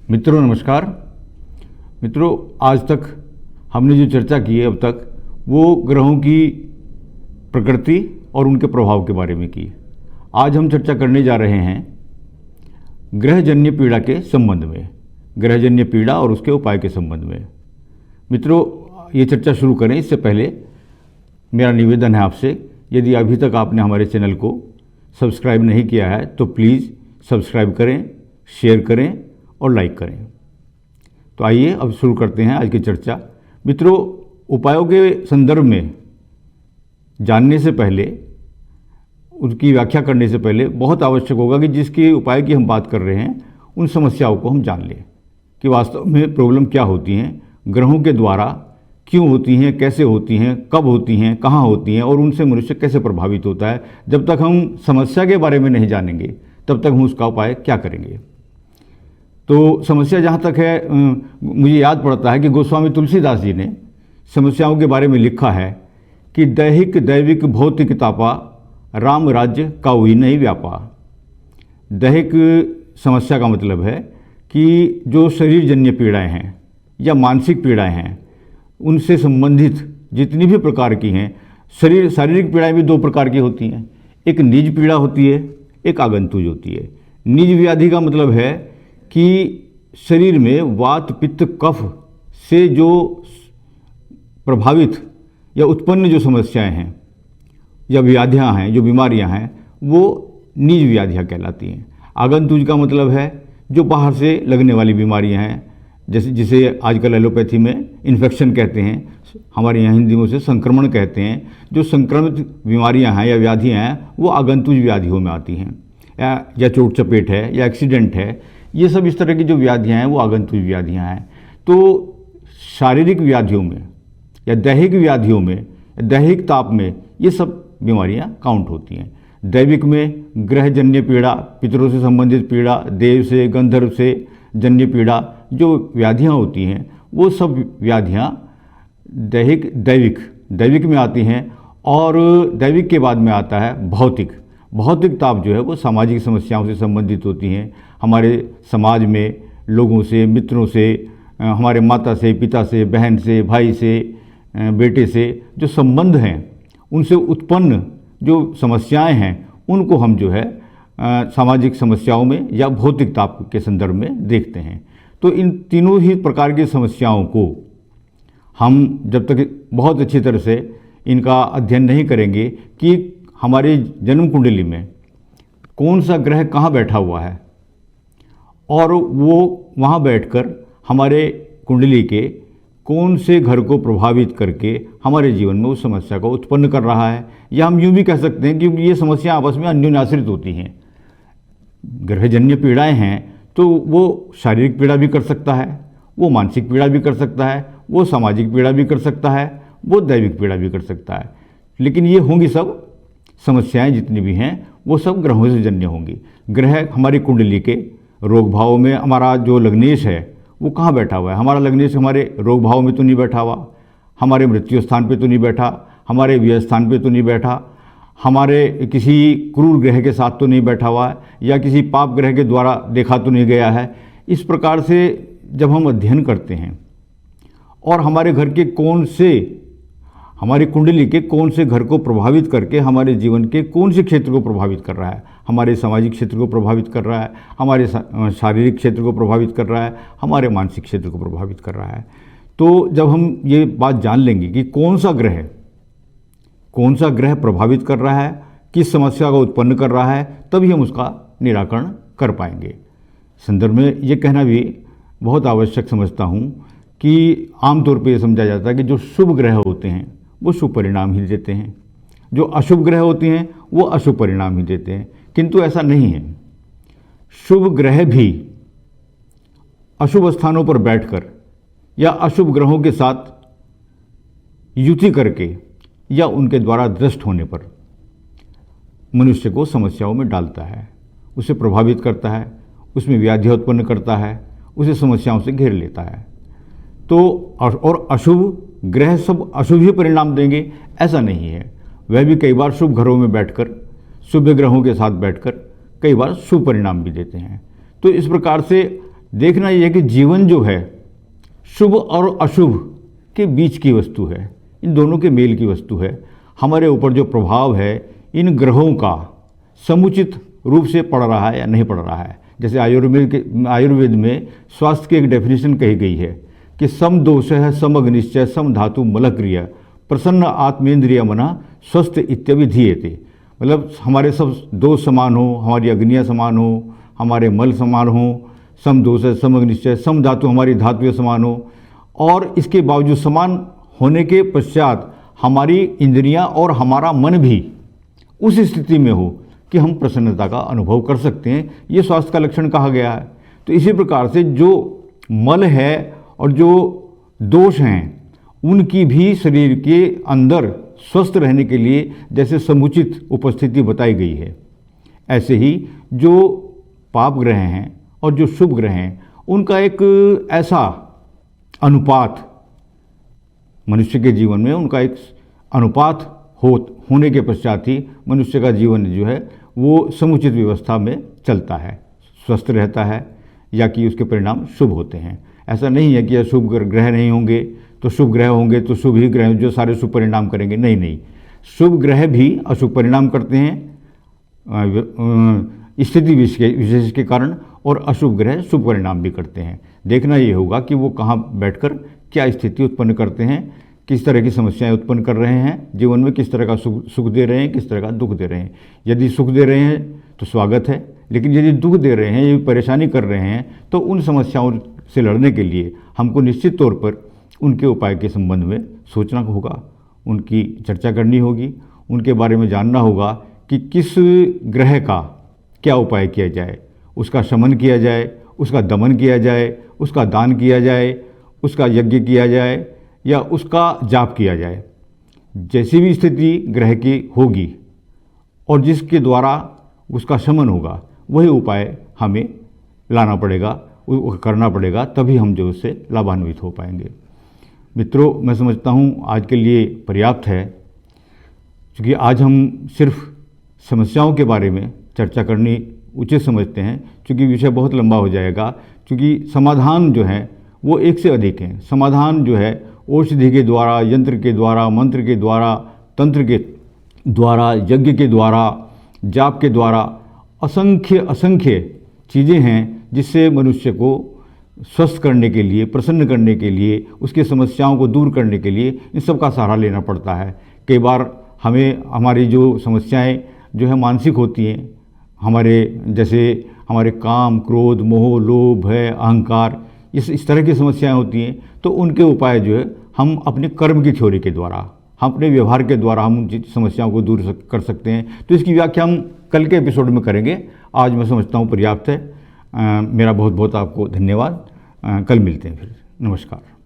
मित्रों नमस्कार। मित्रों, आज तक हमने जो चर्चा की है अब तक वो ग्रहों की प्रकृति और उनके प्रभाव के बारे में की। आज हम चर्चा करने जा रहे हैं ग्रहजन्य पीड़ा के संबंध में, ग्रहजन्य पीड़ा और उसके उपाय के संबंध में। मित्रों, ये चर्चा शुरू करें इससे पहले मेरा निवेदन है आपसे, यदि अभी तक आपने हमारे चैनल को सब्सक्राइब नहीं किया है तो प्लीज़ सब्सक्राइब करें, शेयर करें और लाइक करें। तो आइए अब शुरू करते हैं आज की चर्चा। मित्रों, उपायों के संदर्भ में जानने से पहले, उनकी व्याख्या करने से पहले बहुत आवश्यक होगा कि जिसके उपाय की हम बात कर रहे हैं उन समस्याओं को हम जान लें कि वास्तव में प्रॉब्लम क्या होती हैं, ग्रहों के द्वारा क्यों होती हैं, कैसे होती हैं, कब होती हैं, कहाँ होती हैं और उनसे मनुष्य कैसे प्रभावित होता है। जब तक हम समस्या के बारे में नहीं जानेंगे तब तक हम उसका उपाय क्या करेंगे। तो समस्या जहाँ तक है, मुझे याद पड़ता है कि गोस्वामी तुलसीदास जी ने समस्याओं के बारे में लिखा है कि दैहिक दैविक भौतिक तापा राम राज्य काउई नहीं व्यापा। दैहिक समस्या का मतलब है कि जो शरीरजन्य पीड़ाएं हैं या मानसिक पीड़ाएं हैं, उनसे संबंधित जितनी भी प्रकार की हैं, शारीरिक पीड़ाएं भी दो प्रकार की होती हैं। एक निज पीड़ा होती है, एक आगंतुज होती है। निज व्याधि का मतलब है कि शरीर में वात पित्त कफ से जो प्रभावित या उत्पन्न जो समस्याएं हैं या व्याधियां हैं, जो बीमारियां हैं, वो निज व्याधियां कहलाती हैं। आगंतुज का मतलब है जो बाहर से लगने वाली बीमारियां हैं, जैसे जिसे आजकल एलोपैथी में इन्फेक्शन कहते हैं, हमारे यहाँ हिंदी में उसे संक्रमण कहते हैं। जो संक्रमित बीमारियां हैं या व्याधियां हैं वो आगंतुज व्याधियों में आती हैं, या चोट चपेट है या एक्सीडेंट है, ये सब इस तरह की जो व्याधियां हैं वो आगंतुज व्याधियां हैं। तो शारीरिक व्याधियों में या दैहिक व्याधियों में, दैहिक ताप में ये सब बीमारियां काउंट होती हैं। दैविक में ग्रहजन्य पीड़ा, पितरों से संबंधित पीड़ा, देव से गंधर्व से जन्य पीड़ा, जो व्याधियां होती हैं वो सब व्याधियां दैविक में आती हैं। और दैविक के बाद में आता है भौतिक ताप, जो है वो सामाजिक समस्याओं से संबंधित होती हैं। हमारे समाज में लोगों से, मित्रों से, हमारे माता से, पिता से, बहन से, भाई से, बेटे से जो संबंध हैं, उनसे उत्पन्न जो समस्याएं हैं उनको हम जो है सामाजिक समस्याओं में या भौतिक ताप के संदर्भ में देखते हैं। तो इन तीनों ही प्रकार की समस्याओं को हम जब तक बहुत अच्छी तरह से इनका अध्ययन नहीं करेंगे कि हमारे जन्म कुंडली में कौन सा ग्रह कहाँ बैठा हुआ है और वो वहाँ बैठकर हमारे कुंडली के कौन से घर को प्रभावित करके हमारे जीवन में उस समस्या को उत्पन्न कर रहा है, या हम यूँ भी कह सकते हैं कि ये समस्या आपस में अन्योन्याश्रित होती हैं। ग्रहजन्य पीड़ाएं हैं तो वो शारीरिक पीड़ा भी कर सकता है, वो मानसिक पीड़ा भी कर सकता है, वो सामाजिक पीड़ा भी कर सकता है, वो दैविक पीड़ा भी कर सकता है। लेकिन ये होंगी सब समस्याएं जितनी भी हैं वो सब ग्रहों से जन्य होंगी। ग्रह हमारी कुंडली के रोग भावों में, हमारा जो लग्नेश है वो कहाँ बैठा हुआ है। हमारा लग्नेश हमारे रोग भाव में तो नहीं बैठा हुआ, हमारे मृत्यु स्थान पे तो नहीं बैठा, हमारे व्यय स्थान पे तो नहीं बैठा, हमारे किसी क्रूर ग्रह के साथ तो नहीं बैठा हुआ है, या किसी पाप ग्रह के द्वारा देखा तो नहीं गया है। इस प्रकार से जब हम अध्ययन करते हैं और हमारे घर के कौन से, हमारी कुंडली के कौन से घर को प्रभावित करके हमारे जीवन के कौन से क्षेत्र को प्रभावित कर रहा है, हमारे सामाजिक क्षेत्र को प्रभावित कर रहा है, हमारे शारीरिक क्षेत्र को प्रभावित कर रहा है, हमारे मानसिक क्षेत्र को प्रभावित कर रहा है, तो जब हम ये बात जान लेंगे कि कौन सा ग्रह प्रभावित कर रहा है, किस समस्या को उत्पन्न कर रहा है, तभी हम उसका निराकरण कर पाएंगे। संदर्भ में ये कहना भी बहुत आवश्यक समझता हूँ कि आमतौर पे ये समझा जाता है कि जो शुभ ग्रह होते हैं वो शुभ परिणाम ही देते हैं, जो अशुभ ग्रह होते हैं वो अशुभ परिणाम ही देते हैं। किंतु ऐसा नहीं है। शुभ ग्रह भी अशुभ स्थानों पर बैठकर या अशुभ ग्रहों के साथ युति करके या उनके द्वारा दृष्ट होने पर मनुष्य को समस्याओं में डालता है, उसे प्रभावित करता है, उसमें व्याधियाँ उत्पन्न करता है, उसे समस्याओं से घेर लेता है। तो और अशुभ ग्रह सब अशुभ ही परिणाम देंगे ऐसा नहीं है। वह भी कई बार शुभ घरों में बैठकर, शुभ ग्रहों के साथ बैठकर कई बार शुभ परिणाम भी देते हैं। तो इस प्रकार से देखना ये है कि जीवन जो है शुभ और अशुभ के बीच की वस्तु है, इन दोनों के मेल की वस्तु है। हमारे ऊपर जो प्रभाव है इन ग्रहों का समुचित रूप से पड़ रहा है या नहीं पड़ रहा है। जैसे आयुर्वेद में स्वास्थ्य की एक डेफिनेशन कही गई है कि सम दोष है सम अग्निश्चय सम धातु मलक्रिया प्रसन्न आत्मेंद्रिय मना स्वस्थ इत्यभिधीयते। मतलब हमारे सब दोष समान हो, हमारी अग्नियाँ समान हो, हमारे मल समान हो, सम दोष है सम अग्निश्चय सम धातु हमारी धातुएं समान हो, और इसके बावजूद समान होने के पश्चात हमारी इंद्रियां और हमारा मन भी उस स्थिति में हो कि हम प्रसन्नता का अनुभव कर सकते हैं, ये स्वास्थ्य का लक्षण कहा गया है। तो इसी प्रकार से जो मल है और जो दोष हैं उनकी भी शरीर के अंदर स्वस्थ रहने के लिए जैसे समुचित उपस्थिति बताई गई है, ऐसे ही जो पाप ग्रह हैं और जो शुभ ग्रह हैं उनका एक ऐसा अनुपात मनुष्य के जीवन में, उनका एक अनुपात होने के पश्चात ही मनुष्य का जीवन जो है वो समुचित व्यवस्था में चलता है, स्वस्थ रहता है, या कि उसके परिणाम शुभ होते हैं। ऐसा नहीं है कि अशुभ ग्रह नहीं होंगे तो शुभ ग्रह होंगे तो शुभ ही ग्रह जो सारे शुभ परिणाम करेंगे, नहीं नहीं, शुभ ग्रह भी अशुभ परिणाम करते हैं स्थिति विशेष के कारण, और अशुभ ग्रह शुभ परिणाम भी करते हैं। देखना ये होगा कि वो कहाँ बैठकर क्या स्थिति उत्पन्न करते हैं, किस तरह की समस्याएं उत्पन्न कर रहे हैं जीवन में, किस तरह का सुख दे रहे हैं, किस तरह का दुख दे रहे हैं। यदि सुख दे रहे हैं तो स्वागत है, लेकिन यदि दुख दे रहे हैं, ये परेशानी कर रहे हैं, तो उन समस्याओं से लड़ने के लिए हमको निश्चित तौर पर उनके उपाय के संबंध में सोचना होगा, उनकी चर्चा करनी होगी, उनके बारे में जानना होगा कि किस ग्रह का क्या उपाय किया जाए, उसका शमन किया जाए, उसका दमन किया जाए, उसका दान किया जाए, उसका यज्ञ किया जाए या उसका जाप किया जाए। जैसी भी स्थिति ग्रह की होगी और जिसके द्वारा उसका शमन होगा वही उपाय हमें लाना पड़ेगा, करना पड़ेगा, तभी हम जो उससे लाभान्वित हो पाएंगे। मित्रों, मैं समझता हूँ आज के लिए पर्याप्त है, क्योंकि आज हम सिर्फ समस्याओं के बारे में चर्चा करनी उचित समझते हैं, क्योंकि विषय बहुत लंबा हो जाएगा, क्योंकि समाधान जो है वो एक से अधिक हैं। समाधान जो है औषधि के द्वारा, यंत्र के द्वारा, मंत्र के द्वारा, तंत्र के द्वारा, यज्ञ के द्वारा, जाप के द्वारा, असंख्य चीज़ें हैं जिससे मनुष्य को स्वस्थ करने के लिए, प्रसन्न करने के लिए, उसकी समस्याओं को दूर करने के लिए इन सब का सहारा लेना पड़ता है। कई बार हमें हमारी जो समस्याएं जो है मानसिक होती हैं, जैसे हमारे काम, क्रोध, मोह, लोभ, भय, अहंकार, इस तरह की समस्याएं होती हैं, तो उनके उपाय जो है हम अपने कर्म की थ्योरी के द्वारा, हम अपने व्यवहार के द्वारा हम समस्याओं को दूर कर सकते हैं। तो इसकी व्याख्या हम कल के एपिसोड में करेंगे। आज मैं समझता हूँ पर्याप्त है। मेरा बहुत बहुत आपको धन्यवाद। कल मिलते हैं फिर। नमस्कार।